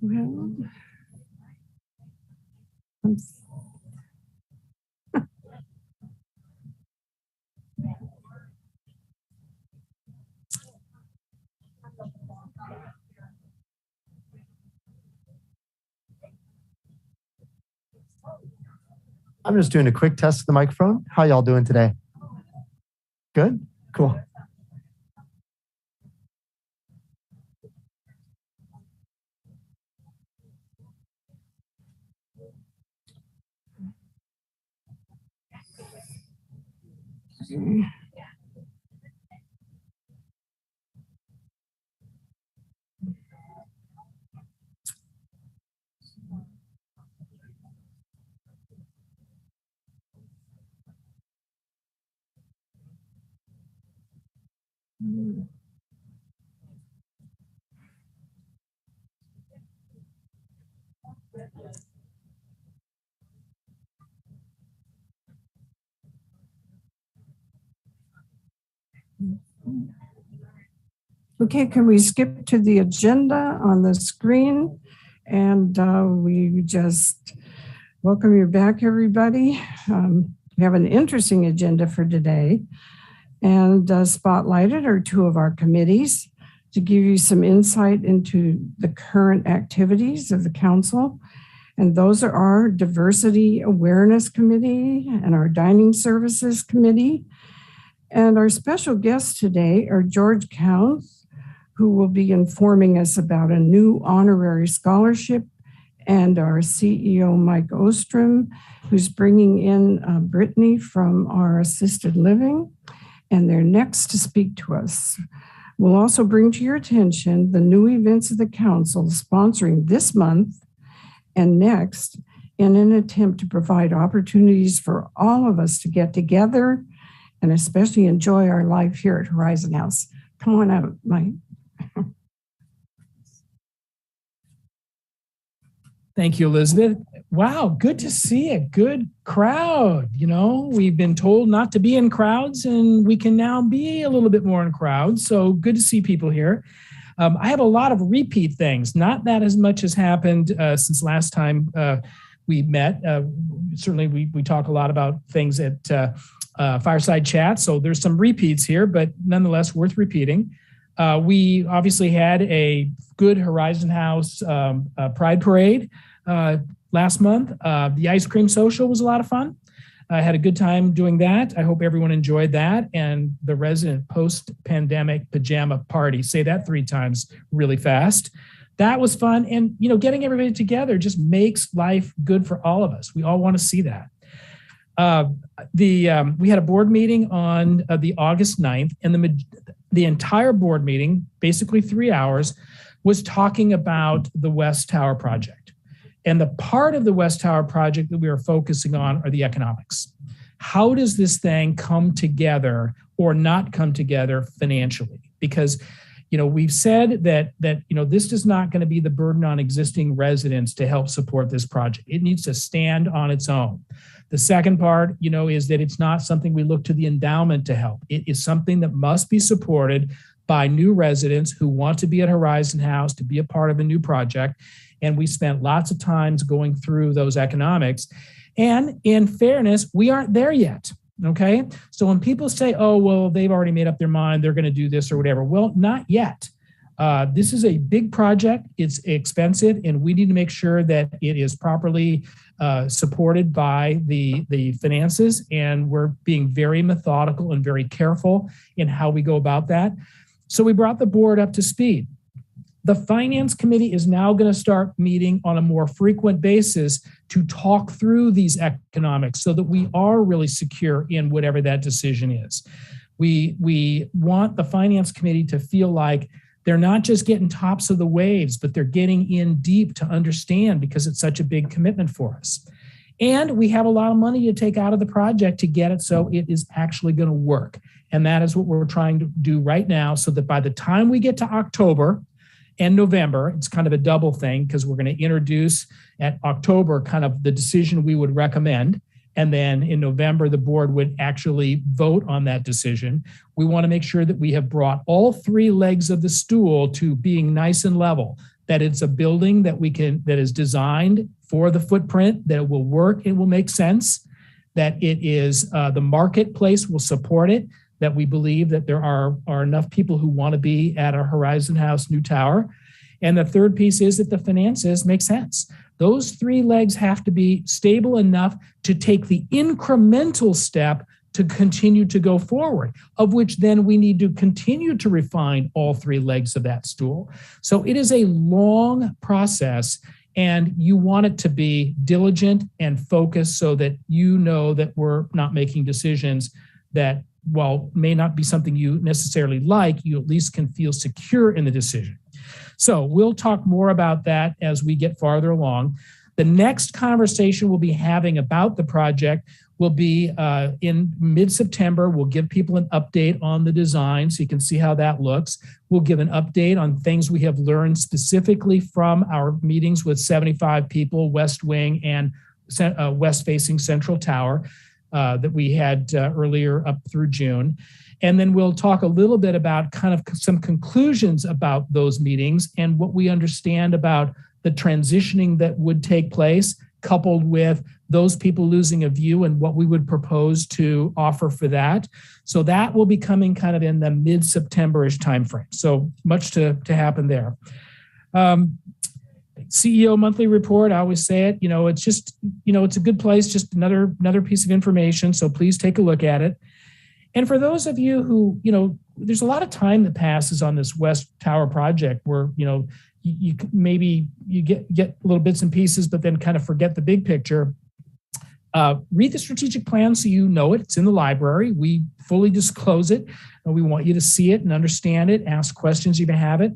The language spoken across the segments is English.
Well, I'm just doing a quick test of the microphone. How y'all doing today? Good? Cool. Okay, can we skip to the agenda on the screen? And we just welcome you back, everybody. We have an interesting agenda for today. And spotlighted are two of our committees to give you some insight into the current activities of the council. And those are our Diversity Awareness Committee and our Dining Services Committee. And our special guests today are George Counts, who will be informing us about a new honorary scholarship, and our CEO, Mike Ostrom, who's bringing in Brittany from our assisted living, and they're next to speak to us. We'll also bring to your attention the new events of the council sponsoring this month and next in an attempt to provide opportunities for all of us to get together and especially enjoy our life here at Horizon House. Come on out, Mike. Thank you, Elizabeth. Wow, good to see a good crowd. You know, we've been told not to be in crowds, and we can now be a little bit more in crowds. So good to see people here. I have a lot of repeat things. Not that as much has happened since last time we met. Certainly, we talk a lot about things at Fireside Chat. So there's some repeats here, but nonetheless worth repeating. We obviously had a good Horizon House Pride Parade last month. The ice cream social was a lot of fun. I had a good time doing that. I hope everyone enjoyed that. And the resident post-pandemic pajama party, say that 3 times really fast. That was fun. And, you know, getting everybody together just makes life good for all of us. We all want to see that. We had a board meeting on the August 9th, and the entire board meeting, basically 3 hours, was talking about the West Tower project. And the part of the West Tower project that we are focusing on are the economics. How does this thing come together or not come together financially? Because, you know, we've said that you know, this is not going to be the burden on existing residents to help support this project. It needs to stand on its own. The second part, you know, is that it's not something we look to the endowment to help. It is something that must be supported by new residents who want to be at Horizon House, to be a part of a new project. And we spent lots of times going through those economics. And in fairness, we aren't there yet. Okay. So when people say, oh, well, they've already made up their mind, they're going to do this or whatever. Well, not yet. This is a big project. It's expensive, and we need to make sure that it is properly supported by the finances. And we're being very methodical and very careful in how we go about that. So we brought the board up to speed. The Finance Committee is now going to start meeting on a more frequent basis to talk through these economics so that we are really secure in whatever that decision is. We want the Finance Committee to feel like they're not just getting tops of the waves, but they're getting in deep to understand, because it's such a big commitment for us. And we have a lot of money to take out of the project to get it so it is actually going to work. And that is what we're trying to do right now, so that by the time we get to October and November, it's kind of a double thing, because we're going to introduce at October kind of the decision we would recommend. And then in November, the board would actually vote on that decision. We want to make sure that we have brought all 3 legs of the stool to being nice and level. that it's a building that that is designed for the footprint, that it will work, it will make sense, that it is the marketplace will support it, that we believe that there are enough people who want to be at our Horizon House new tower. And the third piece is that the finances make sense. Those three legs have to be stable enough to take the incremental step to continue to go forward, of which then we need to continue to refine all three legs of that stool. So it is a long process, and you want it to be diligent and focused so that you know that we're not making decisions that, while may not be something you necessarily like, you at least can feel secure in the decision. So we'll talk more about that as we get farther along. The next conversation we'll be having about the project will be in mid-September. We'll give people an update on the design so you can see how that looks. We'll give an update on things we have learned specifically from our meetings with 75 people, West Wing and west-facing Central Tower that we had earlier up through June. And then we'll talk a little bit about kind of some conclusions about those meetings and what we understand about the transitioning that would take place, coupled with those people losing a view and what we would propose to offer for that. So that will be coming kind of in the mid-September-ish timeframe. So much to happen there. CEO monthly report, I always say it, it's just, it's a good place, just another piece of information. So please take a look at it. And for those of you who, there's a lot of time that passes on this West Tower project where, you maybe you get little bits and pieces, but then kind of forget the big picture. Read the strategic plan so you know it. It's in the library. We fully disclose it, and we want you to see it and understand it, ask questions if you have it.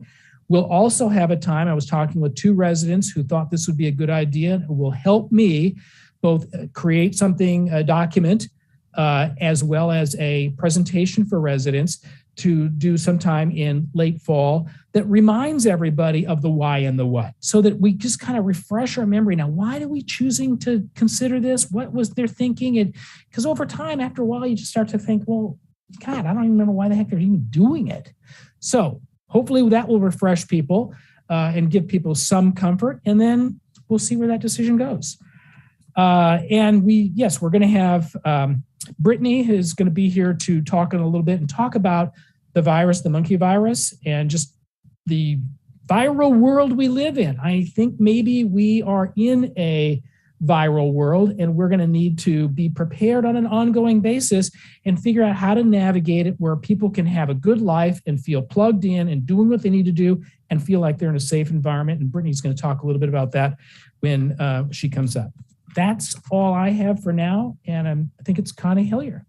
We'll also have a time, I was talking with two residents who thought this would be a good idea, who will help me both create something, a document, as well as a presentation for residents to do sometime in late fall that reminds everybody of the why and the what, so that we just kind of refresh our memory. Now, why are we choosing to consider this? What was their thinking? And because over time, after a while, you just start to think, well, God, I don't even remember why the heck they're even doing it. So hopefully that will refresh people and give people some comfort, and then we'll see where that decision goes. And we're going to have Brittany is going to be here to talk in a little bit and talk about the virus, the monkey virus, and just the viral world we live in. I think maybe we are in a viral world, and we're going to need to be prepared on an ongoing basis and figure out how to navigate it where people can have a good life and feel plugged in and doing what they need to do and feel like they're in a safe environment. And Brittany's going to talk a little bit about that when she comes up. That's all I have for now, and I think it's Connie Hillier.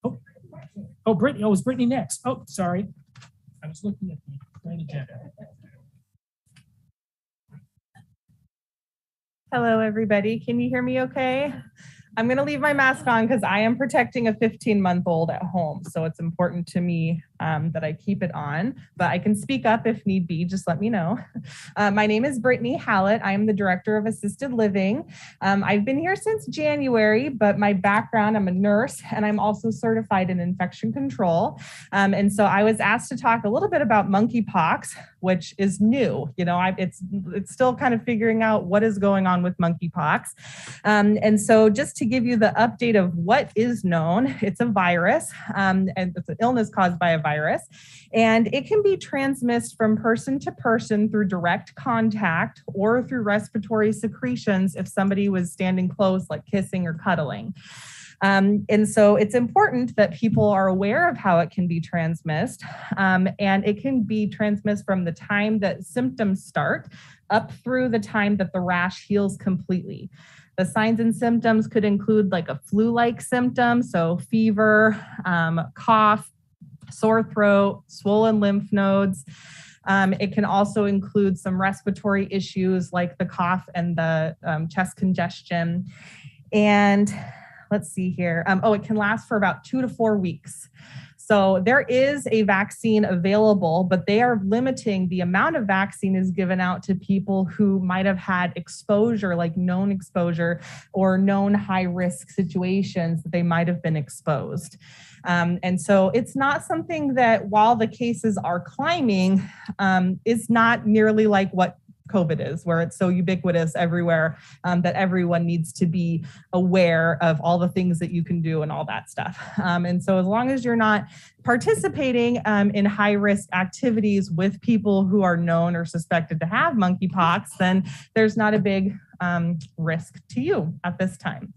Oh, Brittany. Oh, it was Brittany next. Oh, sorry. I was looking at the right agenda. Hello, everybody. Can you hear me okay? I'm going to leave my mask on because I am protecting a 15-month-old at home. So it's important to me that I keep it on, but I can speak up if need be. Just let me know. My name is Brittany Hallett. I am the Director of Assisted Living. I've been here since January, but my background, I'm a nurse, and I'm also certified in infection control. And so I was asked to talk a little bit about monkeypox, which is new. It's still kind of figuring out what is going on with monkeypox. And so just to give you the update of what is known, it's a virus, and it's an illness caused by a virus, and it can be transmitted from person to person through direct contact or through respiratory secretions if somebody was standing close, like kissing or cuddling. And so it's important that people are aware of how it can be transmitted, and it can be transmitted from the time that symptoms start up through the time that the rash heals completely. The signs and symptoms could include like a flu-like symptom, so fever, cough, sore throat, swollen lymph nodes. It can also include some respiratory issues like the cough and the chest congestion. And let's see here. It can last for about 2 to 4 weeks. So there is a vaccine available, but they are limiting the amount of vaccine is given out to people who might have had exposure, like known exposure or known high risk situations that they might have been exposed. And so it's not something that, while the cases are climbing, is not nearly like what COVID is, where it's so ubiquitous everywhere that everyone needs to be aware of all the things that you can do and all that stuff. And so as long as you're not participating in high risk activities with people who are known or suspected to have monkeypox, then there's not a big risk to you at this time.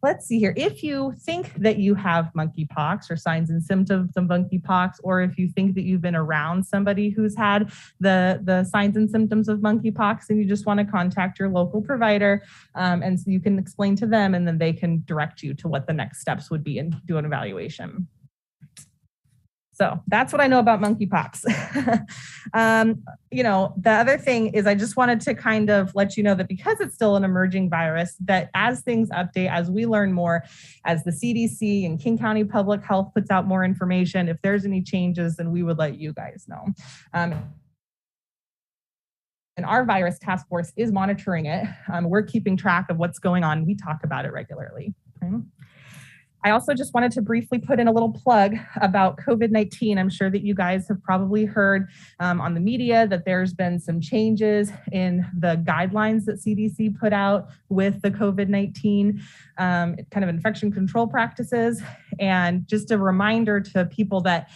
Let's see here. If you think that you have monkeypox or signs and symptoms of monkeypox, or if you think that you've been around somebody who's had the signs and symptoms of monkeypox and you just want to contact your local provider, and so you can explain to them and then they can direct you to what the next steps would be and do an evaluation. So that's what I know about monkeypox. The other thing is I just wanted to kind of let you know that because it's still an emerging virus, that as things update, as we learn more, as the CDC and King County Public Health puts out more information, if there's any changes, then we would let you guys know. And our virus task force is monitoring it. We're keeping track of what's going on. We talk about it regularly. Okay. I also just wanted to briefly put in a little plug about COVID-19. I'm sure that you guys have probably heard on the media that there's been some changes in the guidelines that CDC put out with the COVID-19 kind of infection control practices. And just a reminder to people that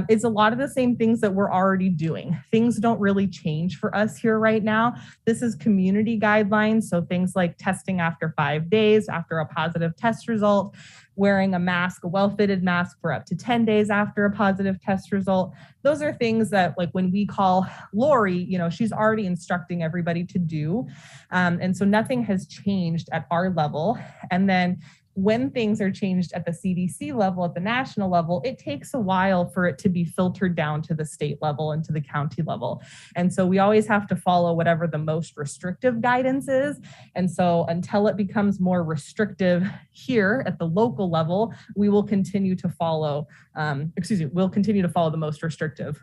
it's a lot of the same things that we're already doing. Things don't really change for us here right now. This is community guidelines. So things like testing after 5 days after a positive test result, wearing a mask, a well-fitted mask for up to 10 days after a positive test result. Those are things that, like when we call Lori, she's already instructing everybody to do. And so nothing has changed at our level. And then when things are changed at the CDC level, at the national level, it takes a while for it to be filtered down to the state level and to the county level. And so we always have to follow whatever the most restrictive guidance is. And so until it becomes more restrictive here at the local level, we will continue to follow, we'll continue to follow the most restrictive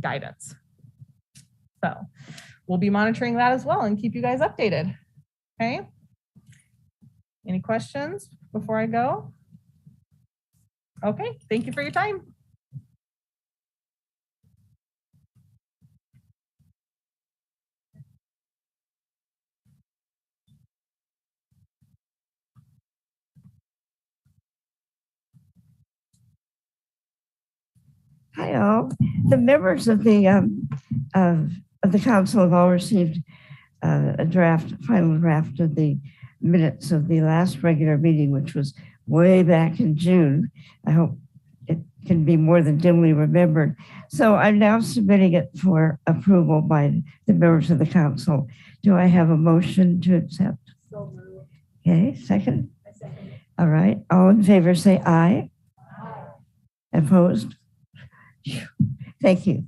guidance. So we'll be monitoring that as well and keep you guys updated. Okay. Any questions before I go? Okay, thank you for your time. Hi all. The members of the council have all received a final draft of the minutes of the last regular meeting, which was way back in June. I hope it can be more than dimly remembered. So I'm now submitting it for approval by the members of the council. Do I have a motion to accept? So moved. Okay, second? I second. All right, all in favor say aye. Aye. Opposed? Thank you.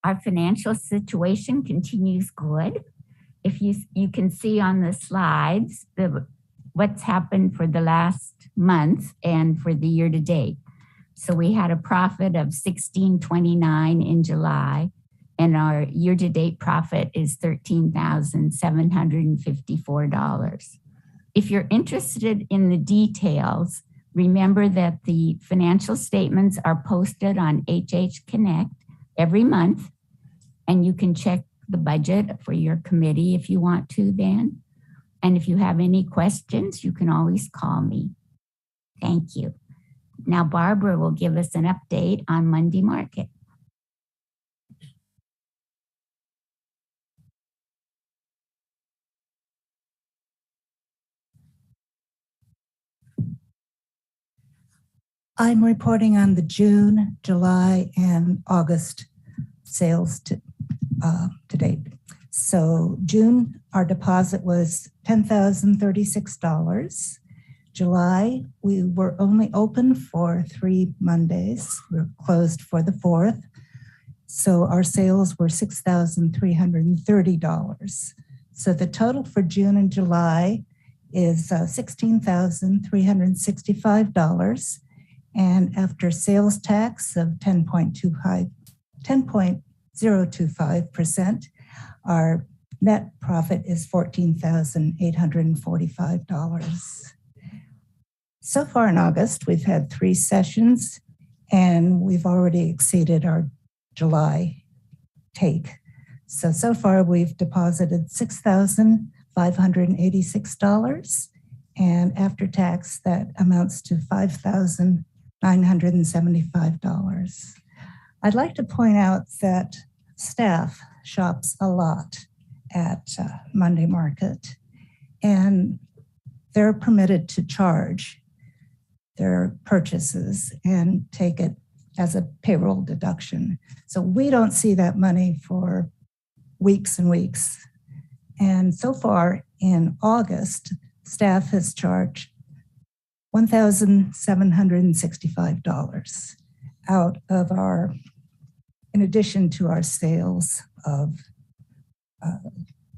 Our financial situation continues good. If you can see on the slides what's happened for the last month and for the year to date. So we had a profit of $16.29 in July, and our year to date profit is $13,754. If you're interested in the details, remember that the financial statements are posted on HH Connect every month, and you can check the budget for your committee if you want to then. And if you have any questions, you can always call me. Thank you. Now Barbara will give us an update on Monday Market. I'm reporting on the June, July, and August sales to date. So June, our deposit was $10,036. July, we were only open for 3 Mondays. We were closed for the 4th. So our sales were $6,330. So the total for June and July is $16,365. And after sales tax of 10.025%, our net profit is $14,845. So far in August, we've had 3 sessions, and we've already exceeded our July take. So far we've deposited $6,586, and after tax, that amounts to $5,975. I'd like to point out that staff shops a lot at Monday Market, and they're permitted to charge their purchases and take it as a payroll deduction. So we don't see that money for weeks and weeks. And so far in August, staff has charged $1,765 out of our, in addition to our sales of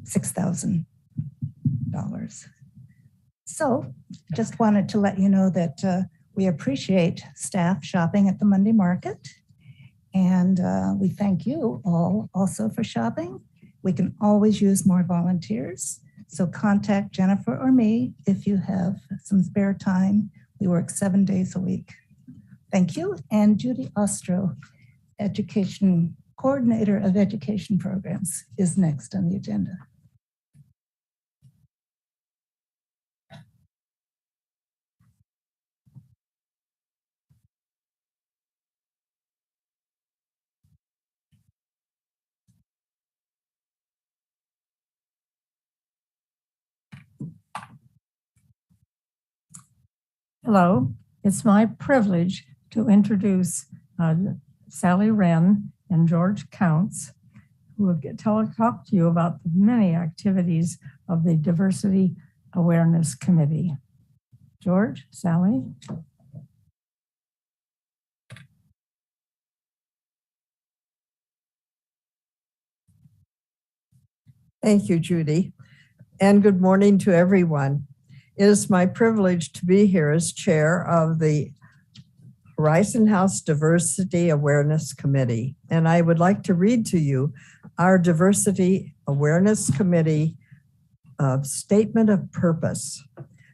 $6,000. So just wanted to let you know that we appreciate staff shopping at the Monday Market. And we thank you all also for shopping. We can always use more volunteers. So contact Jennifer or me if you have some spare time. We work 7 days a week. Thank you. And Judy Ostro, Education Coordinator of Education Programs, is next on the agenda. Hello, it's my privilege to introduce Sally Wren and George Counts, who will talk to you about the many activities of the Diversity Awareness Committee. George, Sally. Thank you, Judy, and good morning to everyone. It is my privilege to be here as chair of the Horizon House Diversity Awareness Committee, and I would like to read to you our Diversity Awareness Committee statement of purpose.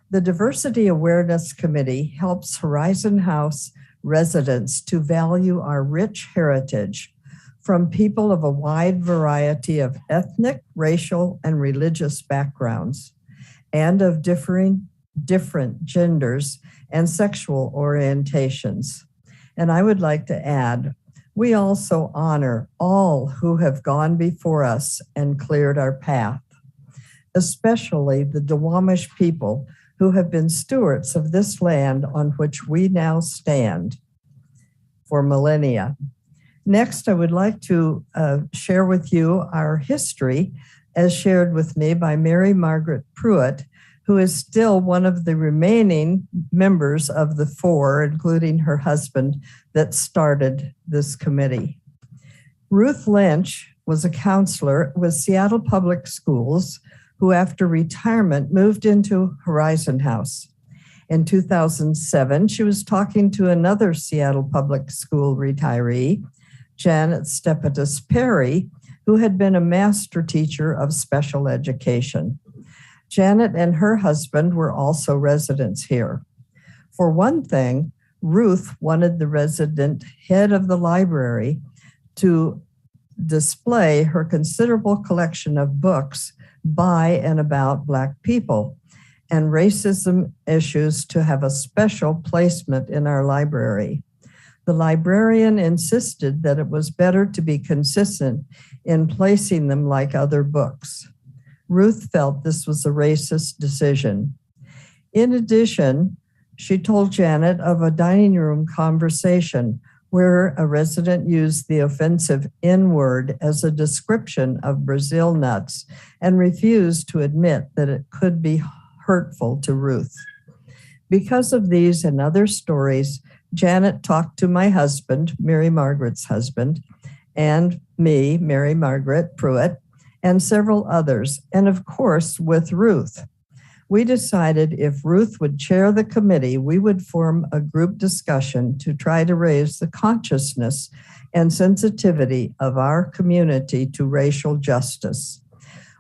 The Diversity Awareness Committee helps Horizon House residents to value our rich heritage from people of a wide variety of ethnic, racial, and religious backgrounds, and of different genders and sexual orientations. And I would like to add, we also honor all who have gone before us and cleared our path, especially the Duwamish people who have been stewards of this land on which we now stand for millennia. Next, I would like to share with you our history as shared with me by Mary Margaret Pruitt, who is still one of the remaining members of the 4, including her husband, that started this committee. Ruth Lynch was a counselor with Seattle Public Schools who, after retirement, moved into Horizon House. In 2007, she was talking to another Seattle Public School retiree, Janet Stepatus Perry, who had been a master teacher of special education. Janet and her husband were also residents here. For one thing, Ruth wanted the resident head of the library to display her considerable collection of books by and about Black people, and racism issues to have a special placement in our library. The librarian insisted that it was better to be consistent in placing them like other books. Ruth felt this was a racist decision. In addition, she told Janet of a dining room conversation where a resident used the offensive N-word as a description of Brazil nuts and refused to admit that it could be hurtful to Ruth. Because of these and other stories, Janet talked to my husband, Mary Margaret's husband, and me, Mary Margaret Pruitt, and several others, and of course with Ruth. We decided if Ruth would chair the committee, we would form a group discussion to try to raise the consciousness and sensitivity of our community to racial justice.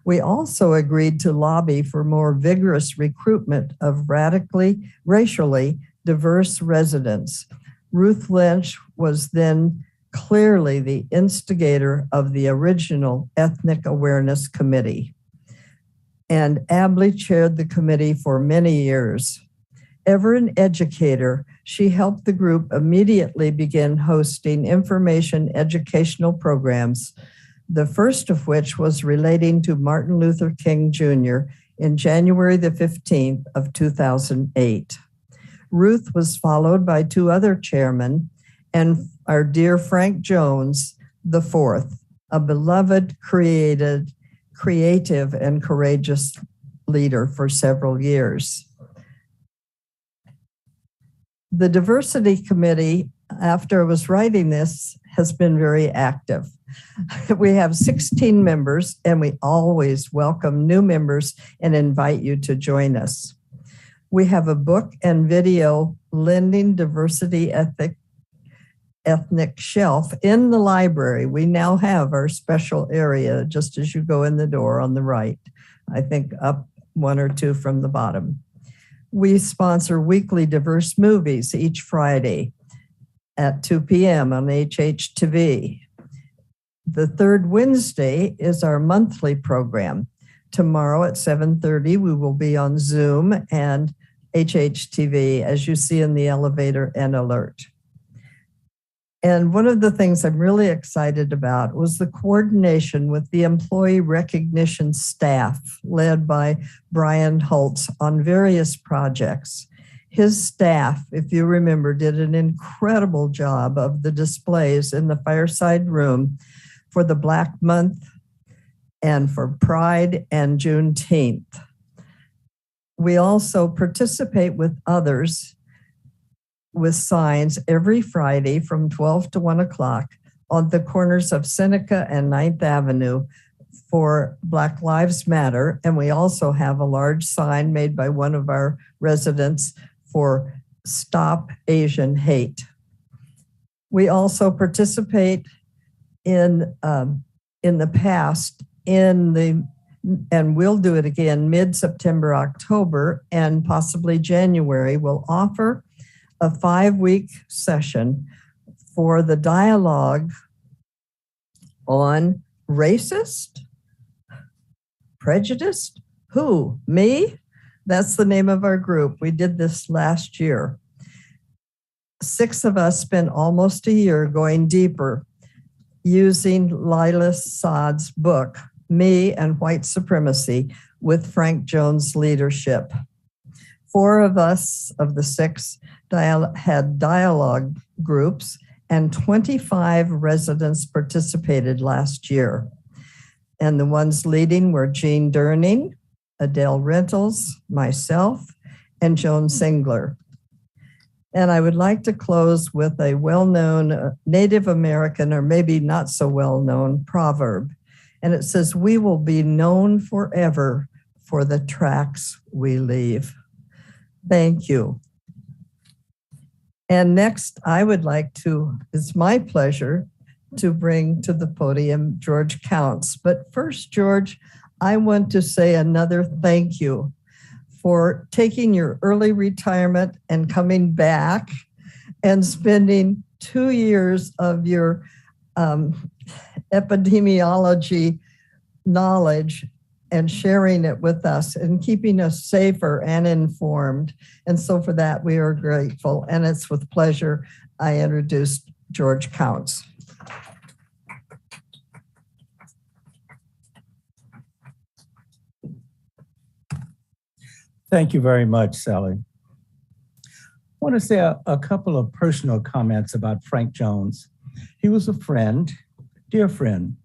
We also agreed to lobby for more vigorous recruitment of racially diverse residents. Ruth Lynch was then clearly the instigator of the original Ethnic Awareness Committee, and ably chaired the committee for many years. Ever an educator, she helped the group immediately begin hosting information educational programs, the first of which was relating to Martin Luther King Jr. in January the 15th of 2008. Ruth was followed by two other chairmen and our dear Frank Jones, the fourth, a beloved, creative, and courageous leader for several years. The Diversity Committee, after I was writing this, has been very active. We have 16 members, and we always welcome new members and invite you to join us. We have a book and video lending diversity ethnic shelf in the library. We now have our special area just as you go in the door on the right, I think up one or two from the bottom. We sponsor weekly diverse movies each Friday at 2 p.m. on HHTV. The third Wednesday is our monthly program. Tomorrow at 7:30, we will be on Zoom and HHTV, as you see in the elevator and alert. And one of the things I'm really excited about was the coordination with the employee recognition staff led by Brian Holtz on various projects. His staff, if you remember, did an incredible job of the displays in the fireside room for the Black Month and for Pride and Juneteenth. We also participate with others with signs every Friday from 12 to 1 o'clock on the corners of Seneca and 9th Avenue for Black Lives Matter. And we also have a large sign made by one of our residents for Stop Asian Hate. We also participate in the past and we'll do it again mid-September, October, and possibly January. We'll offer a 5-week session for the dialogue on racist, prejudiced, who? Me? That's the name of our group. We did this last year. 6 of us spent almost a year going deeper using Lila Saad's book, Me and White Supremacy, with Frank Jones' leadership. 4 of us, of the 6, had dialogue groups, and 25 residents participated last year. And the ones leading were Jean Durning, Adele Rentals, myself, and Joan Singler. And I would like to close with a well-known Native American, or maybe not so well-known, proverb. And it says, "We will be known forever for the tracks we leave." Thank you. And next, I would like to, it's my pleasure to bring to the podium George Counts. But first, George, I want to say another thank you for taking your early retirement and coming back and spending 2 years of your epidemiology knowledge and sharing it with us and keeping us safer and informed. And so for that, we are grateful. And it's with pleasure I introduced George Counts. Thank you very much, Sally. I want to say a couple of personal comments about Frank Jones. He was a friend, dear friend,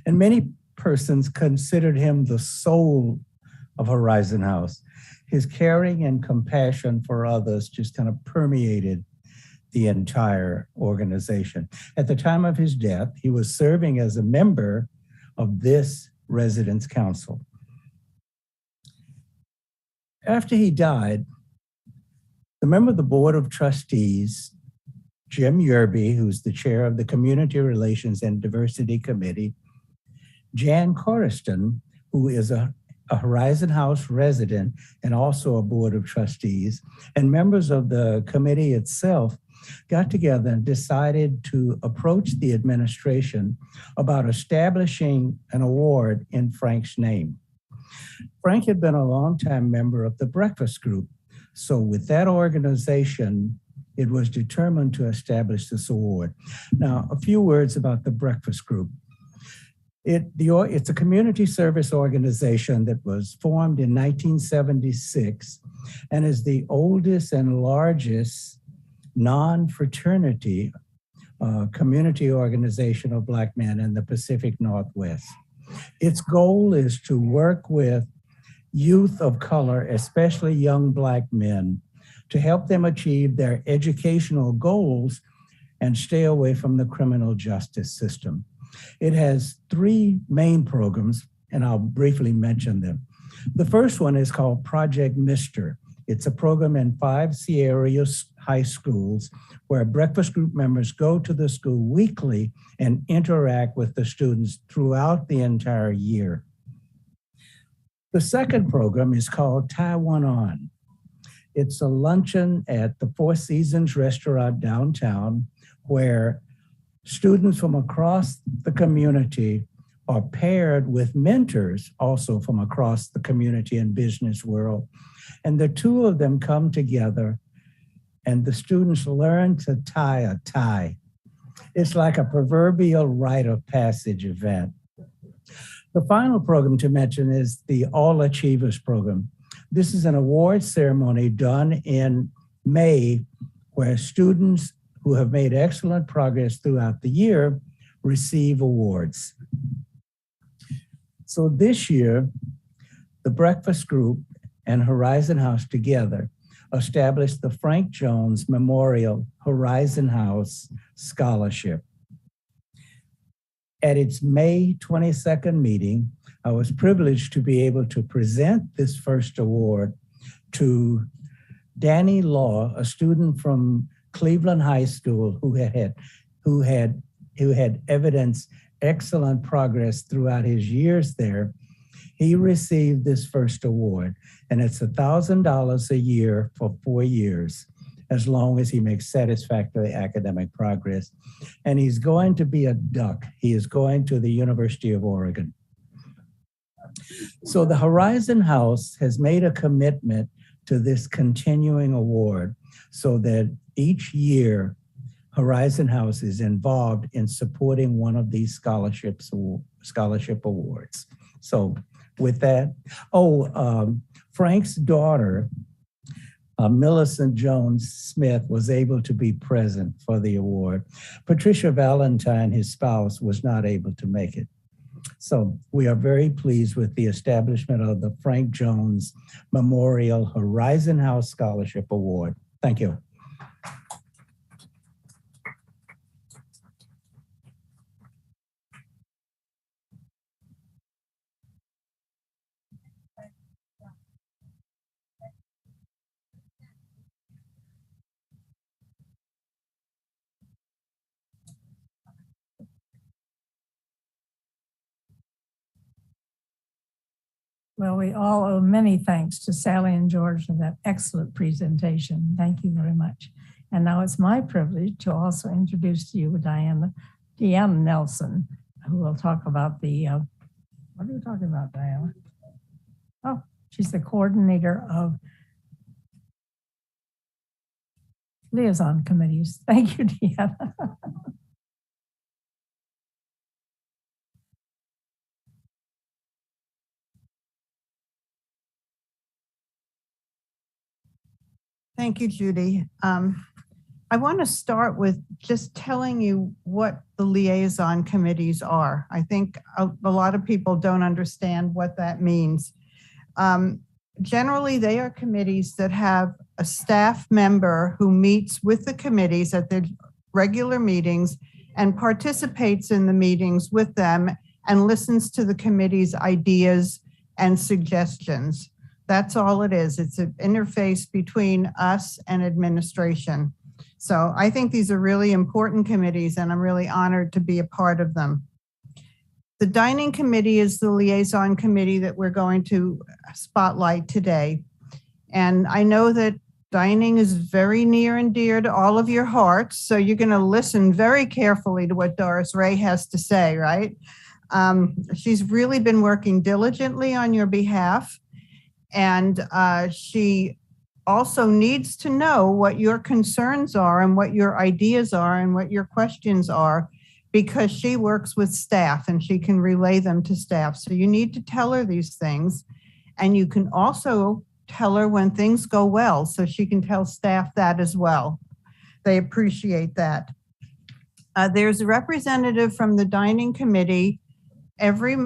and many persons considered him the soul of Horizon House. His caring and compassion for others just kind of permeated the entire organization. At the time of his death, he was serving as a member of this Residence Council. After he died, the member of the Board of Trustees, Jim Yerby, who's the chair of the Community Relations and Diversity Committee, Jan Coriston, who is a Horizon House resident and also a Board of Trustees, and members of the committee itself got together and decided to approach the administration about establishing an award in Frank's name. Frank had been a longtime member of the Breakfast Group. So with that organization, it was determined to establish this award. Now, a few words about the Breakfast Group. It's a community service organization that was formed in 1976 and is the oldest and largest non-fraternity community organization of Black men in the Pacific Northwest. Its goal is to work with youth of color, especially young Black men, to help them achieve their educational goals and stay away from the criminal justice system. It has three main programs, and I'll briefly mention them. The first one is called Project Mister. It's a program in 5 Sierra high schools where Breakfast Group members go to the school weekly and interact with the students throughout the entire year. The second program is called Tie One On. It's a luncheon at the Four Seasons restaurant downtown where students from across the community are paired with mentors also from across the community and business world. And the two of them come together and the students learn to tie a tie. It's like a proverbial rite of passage event. The final program to mention is the All Achievers Program. This is an award ceremony done in May where students who have made excellent progress throughout the year receive awards. So this year, the Breakfast Group and Horizon House together established the Frank Jones Memorial Horizon House Scholarship. At its May 22nd meeting, I was privileged to be able to present this first award to Danny Law, a student from Cleveland High School who had evidenced excellent progress throughout his years there. He received this first award, and it's $1,000 a year for 4 years, as long as he makes satisfactory academic progress. And he's going to be a duck. He is going to the University of Oregon. So the Horizon House has made a commitment to this continuing award so that each year Horizon House is involved in supporting one of these scholarship awards. So with that, Frank's daughter, Millicent Jones Smith, was able to be present for the award. Patricia Valentine, his spouse, was not able to make it. So we are very pleased with the establishment of the Frank Jones Memorial Horizon House Scholarship Award. Thank you. Well, we all owe many thanks to Sally and George for that excellent presentation. Thank you very much. And now it's my privilege to also introduce to you Deanna Nelson, who will talk about the, what are you talking about, Diana? Oh, she's the coordinator of liaison committees. Thank you, Deanna. Thank you, Judy. I want to start with just telling you what the liaison committees are. I think a lot of people don't understand what that means. generally they are committees that have a staff member who meets with the committees at their regular meetings and participates in the meetings with them and listens to the committee's ideas and suggestions. That's all it is. It's an interface between us and administration. So I think these are really important committees, and I'm really honored to be a part of them. The dining committee is the liaison committee that we're going to spotlight today. And I know that dining is very near and dear to all of your hearts, so you're going to listen very carefully to what Doris Ray has to say, right? She's really been working diligently on your behalf, and she also needs to know what your concerns are and what your ideas are and what your questions are, because she works with staff and she can relay them to staff. So you need to tell her these things, and you can also tell her when things go well, so she can tell staff that as well. They appreciate that. There's a representative from the dining committee every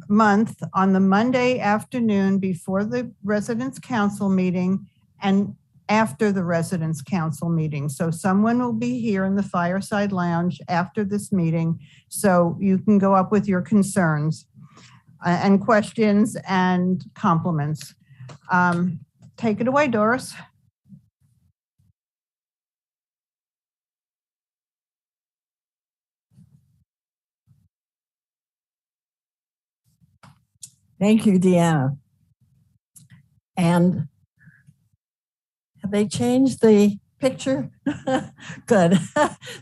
month on the Monday afternoon before the residence council meeting and after the residence council meeting. So someone will be here in the fireside lounge after this meeting, so you can go up with your concerns and questions and compliments. Take it away, Doris. Thank you, Deanna. And have they changed the picture? Good.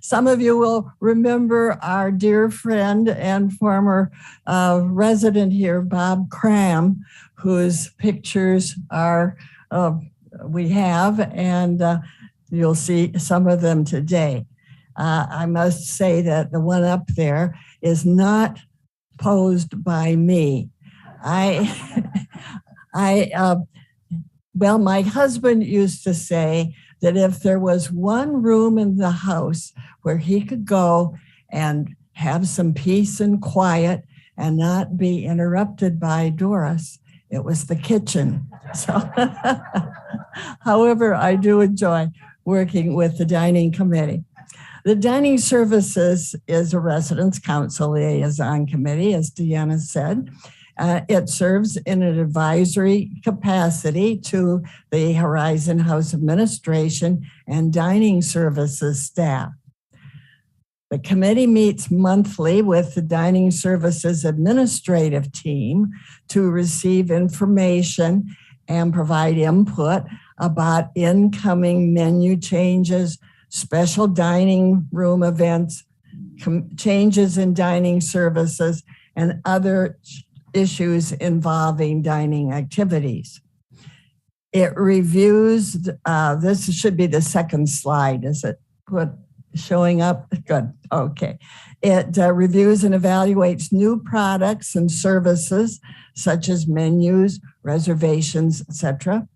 Some of you will remember our dear friend and former resident here, Bob Cram, whose pictures are we have, and you'll see some of them today. I must say that the one up there is not posed by me. Well, my husband used to say that if there was one room in the house where he could go and have some peace and quiet and not be interrupted by Doris, it was the kitchen. So, however, I do enjoy working with the dining committee. The dining services is a residence council liaison committee, as Deanna said. It serves in an advisory capacity to the Horizon House Administration and Dining Services staff. The committee meets monthly with the Dining Services administrative team to receive information and provide input about incoming menu changes, special dining room events, changes in dining services, and other issues involving dining activities. It reviews, this should be the second slide, is it showing up? Good, okay. It reviews and evaluates new products and services such as menus, reservations, etc.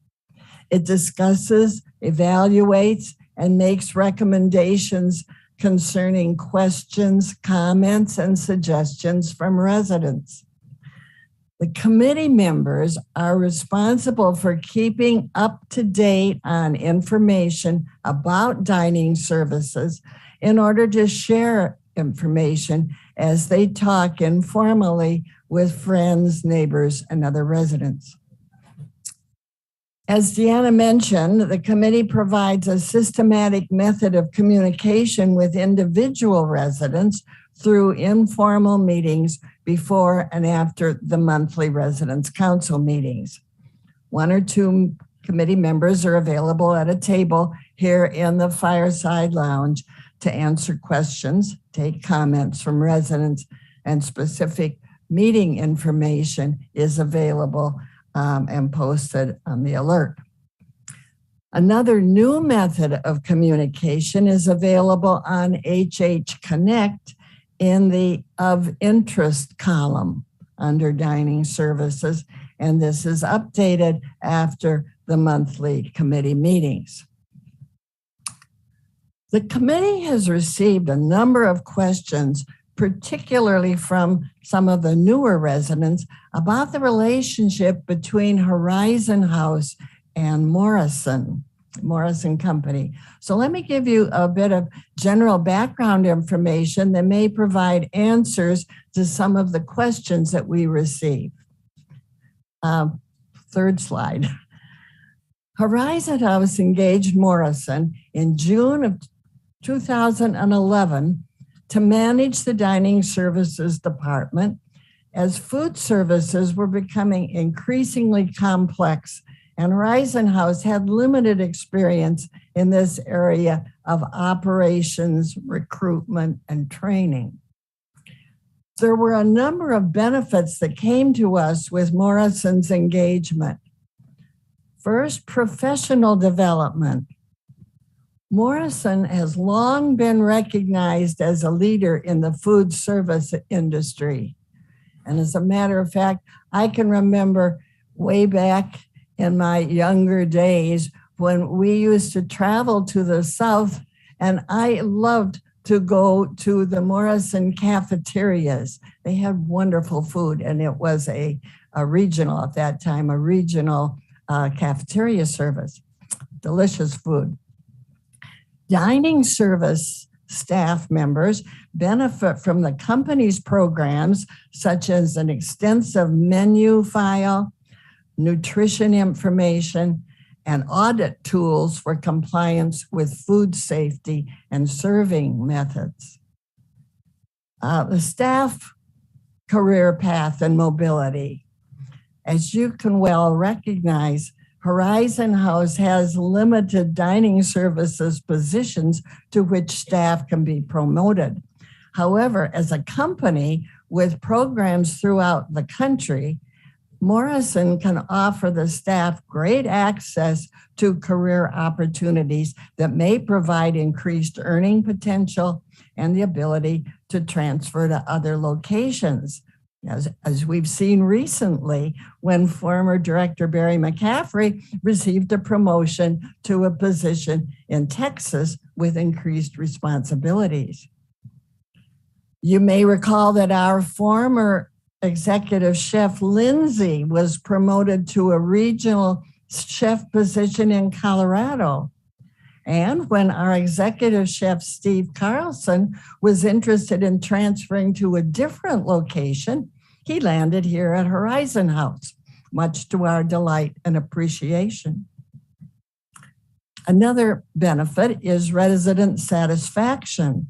It discusses, evaluates, and makes recommendations concerning questions, comments, and suggestions from residents. The committee members are responsible for keeping up to date on information about dining services in order to share information as they talk informally with friends, neighbors, and other residents. As Deanna mentioned, the committee provides a systematic method of communication with individual residents through informal meetings before and after the monthly residence council meetings. One or two committee members are available at a table here in the fireside lounge to answer questions, take comments from residents, and specific meeting information is available and posted on the alert. Another new method of communication is available on HH Connect in the of interest column under dining services, and this is updated after the monthly committee meetings. The committee has received a number of questions particularly from some of the newer residents, about the relationship between Horizon House and Morrison Company. So let me give you a bit of general background information that may provide answers to some of the questions that we receive. Third slide. Horizon House engaged Morrison in June of 2011 to manage the dining services department as food services were becoming increasingly complex, and Horizon House had limited experience in this area of operations, recruitment, and training. There were a number of benefits that came to us with Morrison's engagement. First, professional development. Morrison has long been recognized as a leader in the food service industry. And as a matter of fact, I can remember way back in my younger days when we used to travel to the South, and I loved to go to the Morrison cafeterias. They had wonderful food, and it was a regional, at that time, a regional cafeteria service. Delicious food. Dining service staff members benefit from the company's programs, such as an extensive menu file, nutrition information, and audit tools for compliance with food safety and serving methods. The staff career path and mobility. As you can well recognize, Horizon House has limited dining services positions to which staff can be promoted. However, as a company with programs throughout the country, Morrison can offer the staff great access to career opportunities that may provide increased earning potential and the ability to transfer to other locations. As we've seen recently, when former Director Barry McCaffrey received a promotion to a position in Texas with increased responsibilities. You may recall that our former executive chef Lindsay was promoted to a regional chef position in Colorado. And when our executive chef Steve Carlson was interested in transferring to a different location, he landed here at Horizon House, much to our delight and appreciation. Another benefit is resident satisfaction.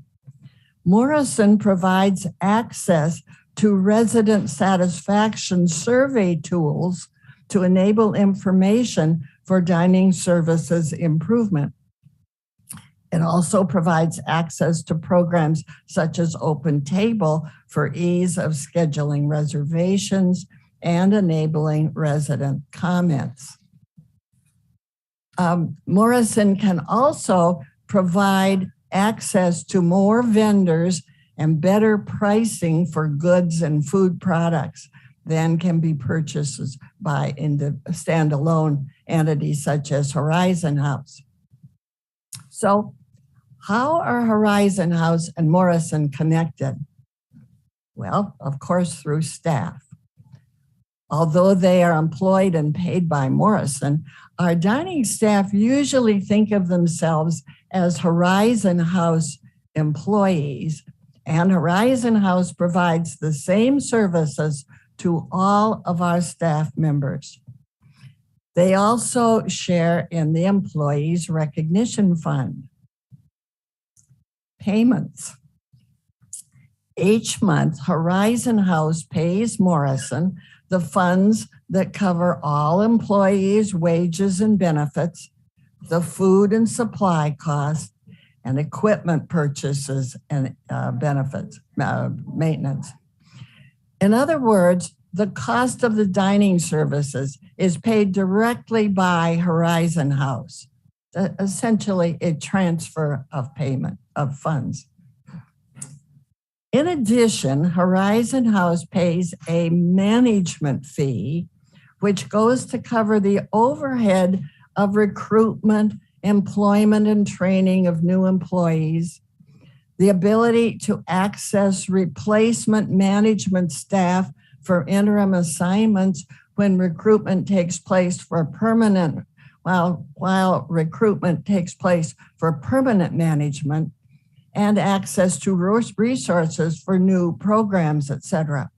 Morrison provides access to resident satisfaction survey tools to enable information for dining services improvement. It also provides access to programs such as Open Table for ease of scheduling reservations and enabling resident comments. Morrison can also provide access to more vendors and better pricing for goods and food products than can be purchased by standalone entities such as Horizon House. So, how are Horizon House and Morrison connected? Well, of course, through staff. Although they are employed and paid by Morrison, our dining staff usually think of themselves as Horizon House employees, and Horizon House provides the same services to all of our staff members. They also share in the Employees Recognition Fund. Payments. Each month, Horizon House pays Morrison the funds that cover all employees' wages and benefits, the food and supply costs, and equipment purchases and benefits, maintenance. In other words, the cost of the dining services is paid directly by Horizon House, essentially a transfer of payment of funds. In addition, Horizon House pays a management fee, which goes to cover the overhead of recruitment, employment, and training of new employees, the ability to access replacement management staff for interim assignments when recruitment takes place for permanent, while recruitment takes place for permanent management, and access to resources for new programs, etc.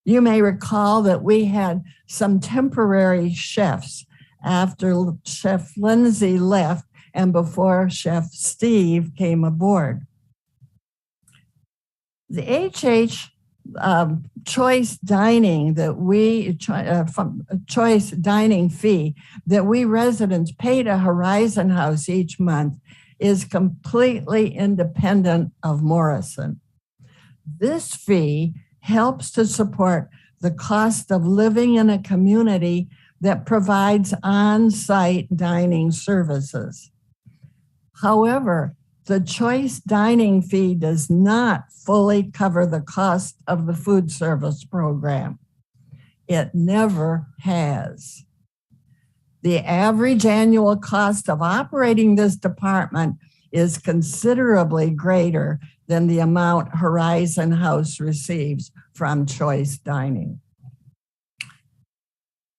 You may recall that we had some temporary chefs after Chef Lindsay left and before Chef Steve came aboard. The HH choice dining choice dining fee that we residents pay to Horizon House each month is completely independent of Morrison. This fee helps to support the cost of living in a community that provides on-site dining services. However, the choice dining fee does not fully cover the cost of the food service program. It never has. The average annual cost of operating this department is considerably greater than the amount Horizon House receives from choice dining.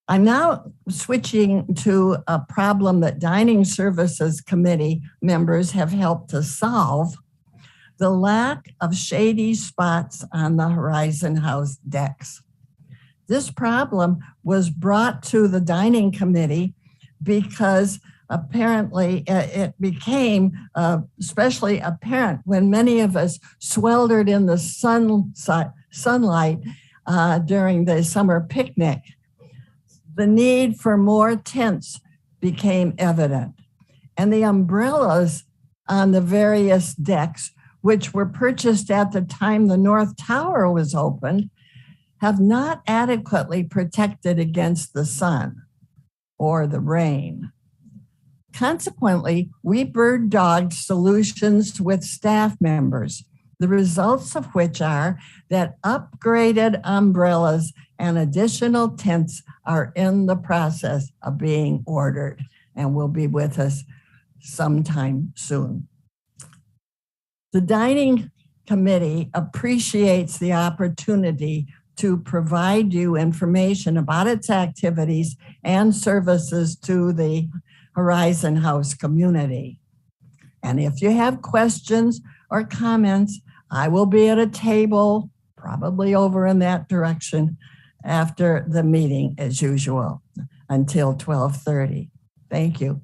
I'm now switching to a problem that Dining Services Committee members have helped to solve: the lack of shady spots on the Horizon House decks. This problem was brought to the Dining Committee because apparently it became especially apparent when many of us sweltered in the sunlight during the summer picnic. The need for more tents became evident, and the umbrellas on the various decks, which were purchased at the time the North Tower was opened, have not adequately protected against the sun or the rain. Consequently, we bird-dogged solutions with staff members, the results of which are that upgraded umbrellas and additional tents are in the process of being ordered and will be with us sometime soon. The Dining Committee appreciates the opportunity to provide you information about its activities and services to the Horizon House community. And if you have questions or comments, I will be at a table, probably over in that direction, after the meeting as usual until 12:30. Thank you.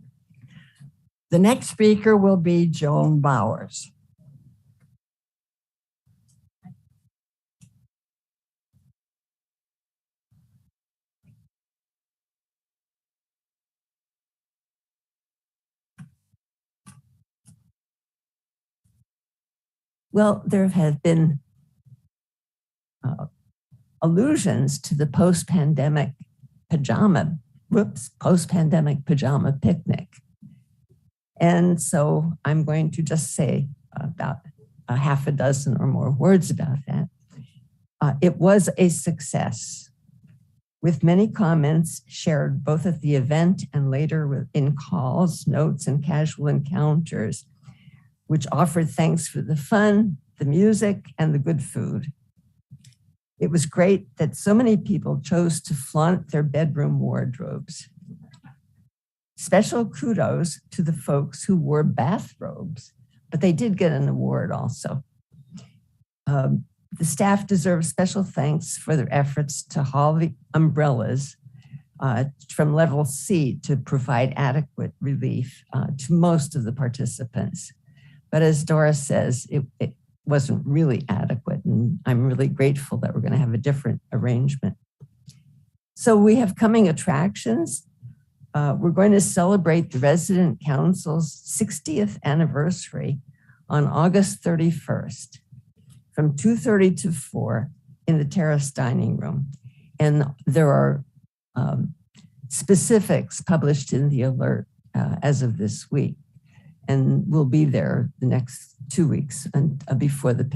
The next speaker will be Joan Bowers. Well, there have been allusions to the post-pandemic pajama picnic. And so I'm going to just say about a half a dozen or more words about that. It was a success, with many comments shared both at the event and later in calls, notes, and casual encounters, which offered thanks for the fun, the music, and the good food. It was great that so many people chose to flaunt their bedroom wardrobes. Special kudos to the folks who wore bathrobes, but they did get an award also. The staff deserves special thanks for their efforts to haul the umbrellas from level C to provide adequate relief to most of the participants. But as Doris says, it wasn't really adequate, and I'm really grateful that we're going to have a different arrangement. So we have coming attractions. We're going to celebrate the Resident Council's 60th anniversary on August 31st from 2:30 to 4 in the terrace dining room. And there are specifics published in the alert as of this week. And we'll be there the next 2 weeks before the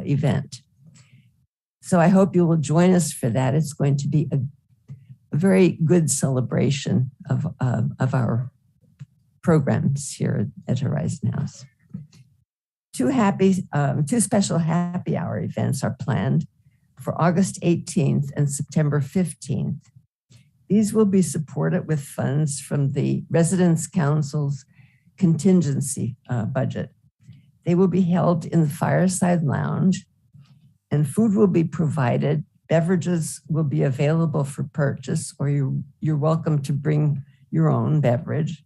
event. So I hope you will join us for that. It's going to be a very good celebration of our programs here at Horizon House. Two special happy hour events are planned for August 18th and September 15th. These will be supported with funds from the Residence Council's contingency budget. They will be held in the Fireside Lounge, and food will be provided. Beverages will be available for purchase, or you're welcome to bring your own beverage.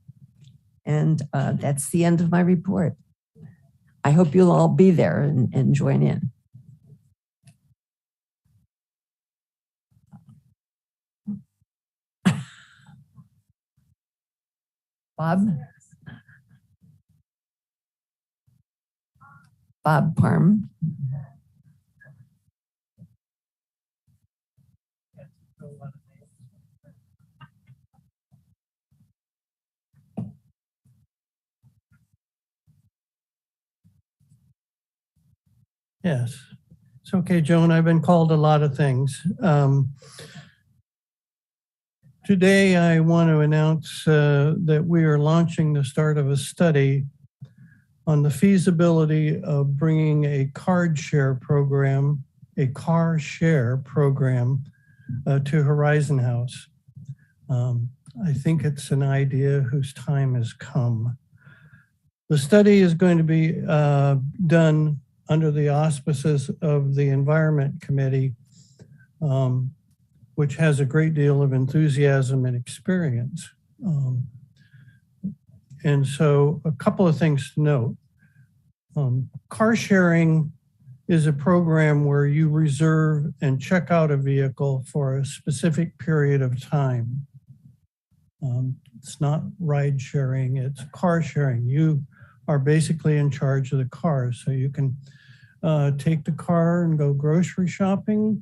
And that's the end of my report. I hope you'll all be there and join in. Bob Parm. Yes, it's okay, Joan. I've been called a lot of things. Today, I want to announce that we are launching the start of a study on the feasibility of bringing a car share program to Horizon House. I think it's an idea whose time has come. The study is going to be done under the auspices of the Environment Committee, which has a great deal of enthusiasm and experience. And so a couple of things to note. Car sharing is a program where you reserve and check out a vehicle for a specific period of time. It's not ride sharing, it's car sharing. You are basically in charge of the car. So you can take the car and go grocery shopping.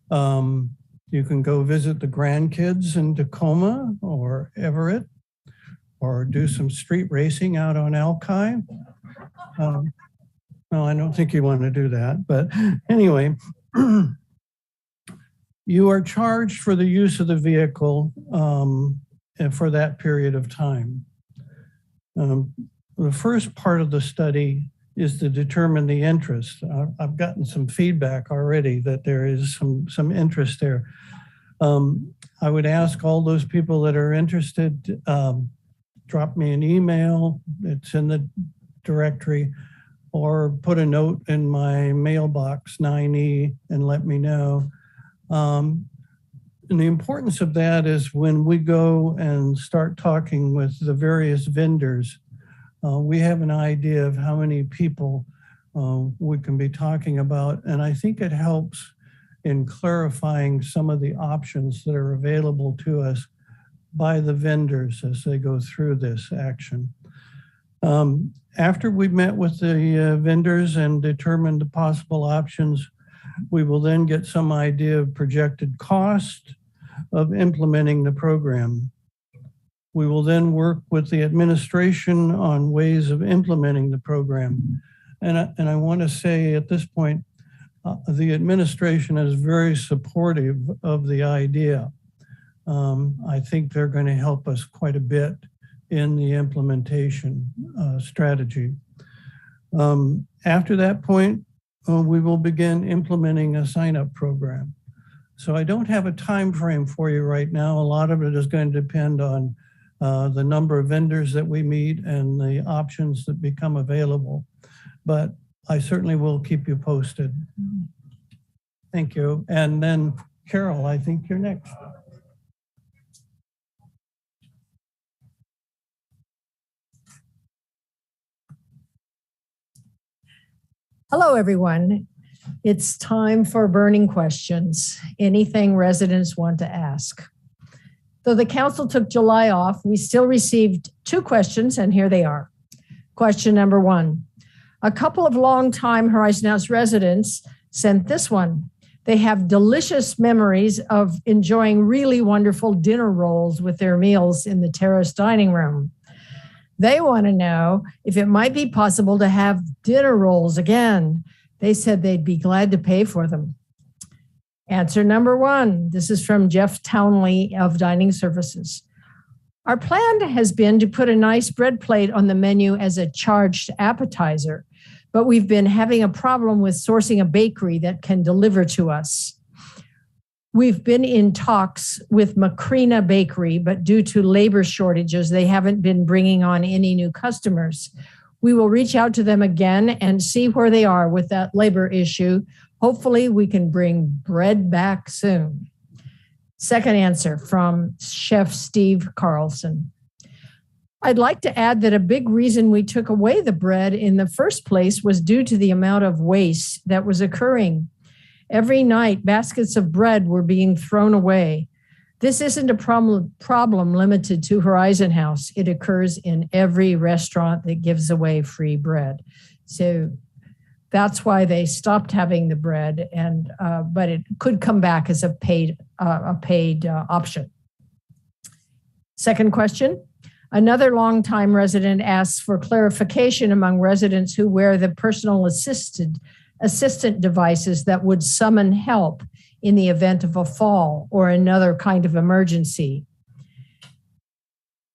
You can go visit the grandkids in Tacoma or Everett, or do some street racing out on Alki. No, I don't think you want to do that. But anyway, you are charged for the use of the vehicle for that period of time. The first part of the study is to determine the interest. I've gotten some feedback already that there is some interest there. I would ask all those people that are interested, drop me an email, it's in the directory, or put a note in my mailbox 9E and let me know. And the importance of that is when we go and start talking with the various vendors, we have an idea of how many people we can be talking about. And I think it helps in clarifying some of the options that are available to us by the vendors as they go through this action. After we've met with the vendors and determined the possible options, we will then get some idea of projected cost of implementing the program. We will then work with the administration on ways of implementing the program. And I want to say at this point, the administration is very supportive of the idea. I think they're going to help us quite a bit in the implementation strategy. After that point, we will begin implementing a sign-up program. So I don't have a time frame for you right now. A lot of it is going to depend on the number of vendors that we meet and the options that become available. But I certainly will keep you posted. Thank you. And then Carol, I think you're next. Hello, everyone. It's time for burning questions, anything residents want to ask. Though the council took July off, we still received 2 questions, and here they are. Question number 1. A couple of longtime Horizon House residents sent this one. They have delicious memories of enjoying really wonderful dinner rolls with their meals in the terrace dining room. They want to know if it might be possible to have dinner rolls again. They said they'd be glad to pay for them. Answer number 1. This is from Jeff Townley of Dining Services. Our plan has been to put a nice bread plate on the menu as a charged appetizer, but we've been having a problem with sourcing a bakery that can deliver to us. We've been in talks with Macrina Bakery, but due to labor shortages, they haven't been bringing on any new customers. We will reach out to them again and see where they are with that labor issue. Hopefully we can bring bread back soon. Second answer from Chef Steve Carlson. I'd like to add that a big reason we took away the bread in the first place was due to the amount of waste that was occurring. Every night, baskets of bread were being thrown away. This isn't a problem limited to Horizon House. It occurs in every restaurant that gives away free bread. So that's why they stopped having the bread, and but it could come back as a paid option. Second question. Another longtime resident asks for clarification among residents who wear the personal assistant devices that would summon help in the event of a fall or another kind of emergency.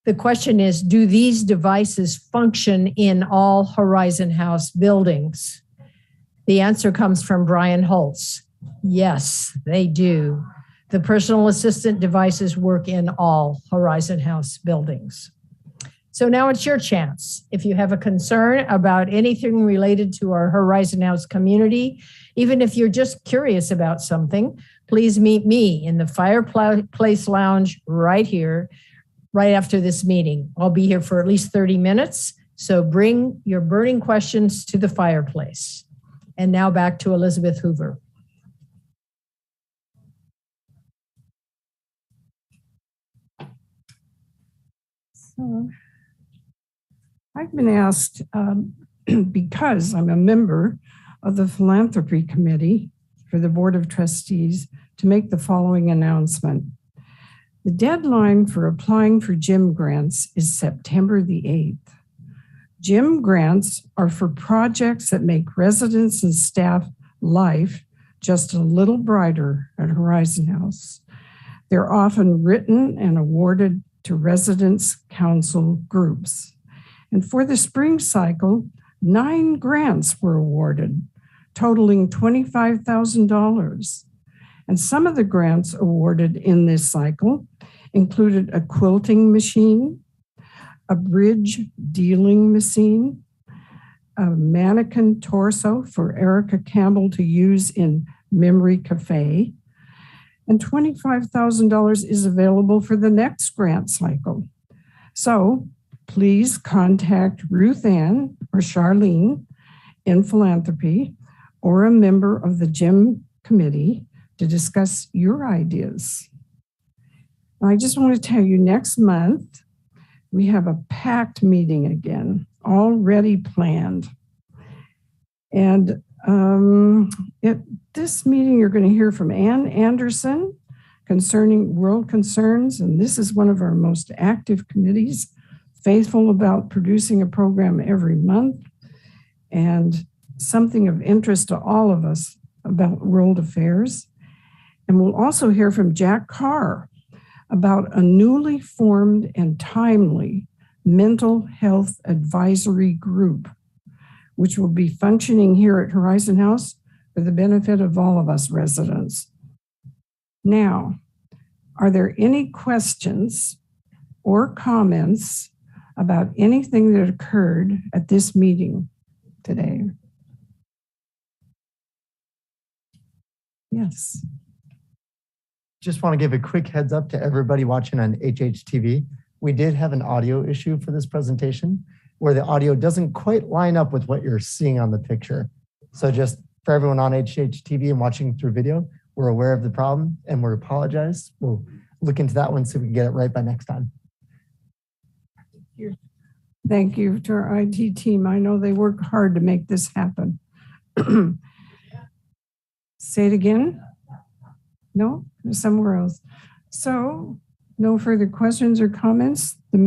The question is, do these devices function in all Horizon House buildings? The answer comes from Brian Holtz. Yes, they do. The personal assistant devices work in all Horizon House buildings. So now it's your chance. If you have a concern about anything related to our Horizon House community, even if you're just curious about something, please meet me in the Fireplace Lounge right here, right after this meeting. I'll be here for at least 30 minutes, so bring your burning questions to the fireplace. And now back to Elizabeth Hoover. So I've been asked, because I'm a member of the Philanthropy Committee for the Board of Trustees, to make the following announcement. The deadline for applying for GYM grants is September the 8th. GYM grants are for projects that make residents and staff life just a little brighter at Horizon House. They're often written and awarded to residents' council groups. And for the spring cycle, 9 grants were awarded, totaling $25,000. And some of the grants awarded in this cycle included a quilting machine, a bridge dealing machine, a mannequin torso for Erica Campbell to use in Memory Cafe, and $25,000 is available for the next grant cycle. So please contact Ruth Ann or Charlene in Philanthropy or a member of the GYM committee to discuss your ideas. I just want to tell you, next month, we have a packed meeting again, already planned. And at this meeting, you're going to hear from Ann Anderson concerning world concerns. And this is one of our most active committees, faithful about producing a program every month and something of interest to all of us about world affairs. And we'll also hear from Jack Carr about a newly formed and timely mental health advisory group, which will be functioning here at Horizon House for the benefit of all of us residents. Now, are there any questions or comments about anything that occurred at this meeting today? Yes. Just want to give a quick heads up to everybody watching on HHTV. We did have an audio issue for this presentation where the audio doesn't quite line up with what you're seeing on the picture. So just for everyone on HHTV and watching through video, we're aware of the problem and we apologize. We'll look into that one so we can get it right by next time. Thank you to our IT team. I know they work hard to make this happen. Say it again. No, somewhere else. So no further questions or comments. The